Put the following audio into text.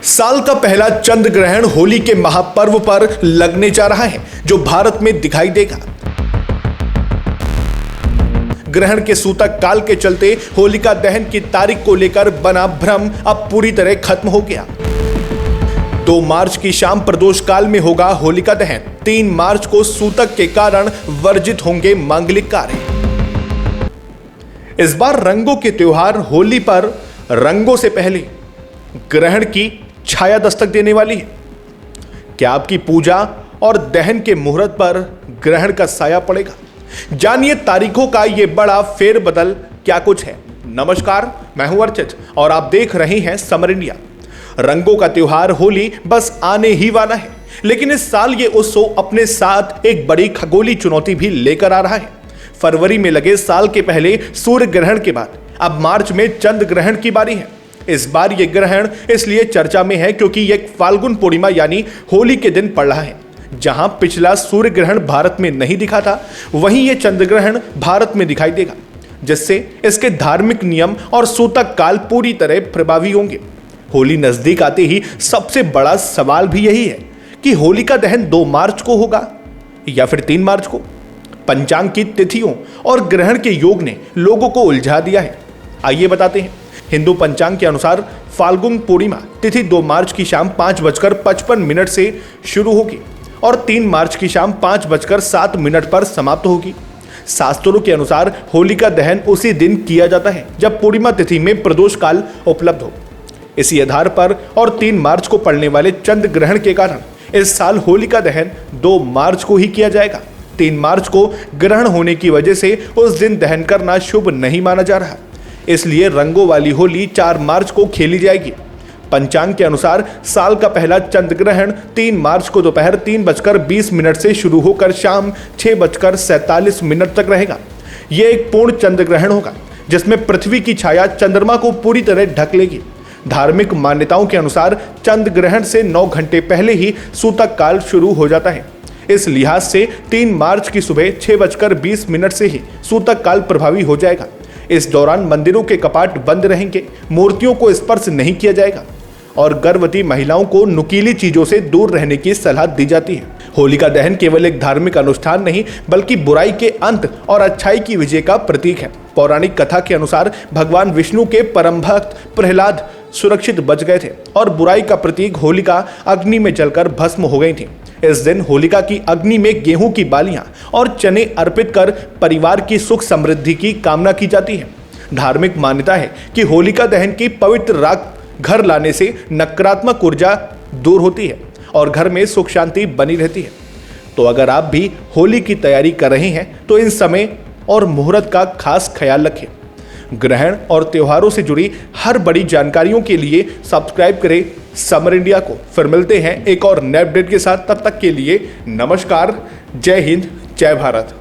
साल का पहला चंद्र ग्रहण होली के महापर्व पर लगने जा रहा है, जो भारत में दिखाई देगा। ग्रहण के सूतक काल के चलते होलिका दहन की तारीख को लेकर बना भ्रम अब पूरी तरह खत्म हो गया। 2 मार्च की शाम प्रदोष काल में होगा होलिका दहन। 3 मार्च को सूतक के कारण वर्जित होंगे मांगलिक कार्य। इस बार रंगों के त्योहार होली पर रंगों से पहले ग्रहण की छाया दस्तक देने वाली है। क्या आपकी पूजा और दहन के मुहूर्त पर ग्रहण का साया पड़ेगा? जानिए तारीखों का यह बड़ा फेरबदल क्या कुछ है। नमस्कार, मैं हूं अर्चित और आप देख रहे हैं समर इंडिया। रंगों का त्योहार होली बस आने ही वाला है, लेकिन इस साल ये उत्सव अपने साथ एक बड़ी खगोलीय चुनौती भी लेकर आ रहा है। फरवरी में लगे साल के पहले सूर्य ग्रहण के बाद अब मार्च में चंद्र ग्रहण की बारी है। इस बार यह ग्रहण इसलिए चर्चा में है क्योंकि यह फाल्गुन पूर्णिमा यानी होली के दिन पड़ रहा है। जहां पिछला सूर्य ग्रहण भारत में नहीं दिखा था, वहीं यह चंद्र ग्रहण भारत में दिखाई देगा, जिससे इसके धार्मिक नियम और सूतक काल पूरी तरह प्रभावी होंगे। होली नजदीक आते ही सबसे बड़ा सवाल भी यही है कि होलिका दहन 2 मार्च को होगा या फिर 3 मार्च को। पंचांग की तिथियों और ग्रहण के योग ने लोगों को उलझा दिया है। आइए बताते हैं। हिंदू पंचांग के अनुसार फाल्गुन पूर्णिमा तिथि 2 मार्च की शाम 5:55 से शुरू होगी और 3 मार्च की शाम 5:07 पर समाप्त होगी। शास्त्रों के अनुसार होलिका दहन उसी दिन किया जाता है जब पूर्णिमा तिथि में प्रदोष काल उपलब्ध हो। इसी आधार पर और 3 मार्च को पड़ने वाले चंद्र ग्रहण के कारण इस साल होलिका दहन 2 मार्च को ही किया जाएगा। 3 मार्च को ग्रहण होने की वजह से उस दिन दहन करना शुभ नहीं माना जा रहा, इसलिए रंगों वाली होली 4 मार्च को खेली जाएगी। पंचांग के अनुसार साल का पहला चंद्र ग्रहण 3 मार्च को दोपहर 3:20 से शुरू होकर शाम 6:47 तक रहेगा। यह एक पूर्ण चंद्र ग्रहण होगा, जिसमें पृथ्वी की छाया चंद्रमा को पूरी तरह ढक लेगी। धार्मिक मान्यताओं के अनुसार चंद्र ग्रहण से 9 घंटे पहले ही सूतक काल शुरू हो जाता है। इस लिहाज से 3 मार्च की सुबह 6:20 से ही सूतक काल प्रभावी हो जाएगा। इस दौरान मंदिरों के कपाट बंद रहेंगे, मूर्तियों को स्पर्श नहीं किया जाएगा और गर्भवती महिलाओं को नुकीली चीजों से दूर रहने की सलाह दी जाती है। होलिका दहन केवल एक धार्मिक अनुष्ठान नहीं, बल्कि बुराई के अंत और अच्छाई की विजय का प्रतीक है। पौराणिक कथा के अनुसार भगवान विष्णु के परम भक्त प्रहलाद सुरक्षित बच गए थे और बुराई का प्रतीक होलिका अग्नि में जलकर भस्म हो गई थी। इस दिन होलिका की अग्नि में गेहूं की बालियां और चने अर्पित कर परिवार की सुख समृद्धि की कामना की जाती है। धार्मिक मान्यता है कि होलिका दहन की पवित्र राख घर लाने से नकारात्मक ऊर्जा दूर होती है और घर में सुख शांति बनी रहती है। तो अगर आप भी होली की तैयारी कर रहे हैं तो इन समय और मुहूर्त का खास ख्याल रखें। ग्रहण और त्योहारों से जुड़ी हर बड़ी जानकारियों के लिए सब्सक्राइब करें समर इंडिया को। फिर मिलते हैं एक और नए अपडेट के साथ। तब तक के लिए नमस्कार, जय हिंद, जय भारत।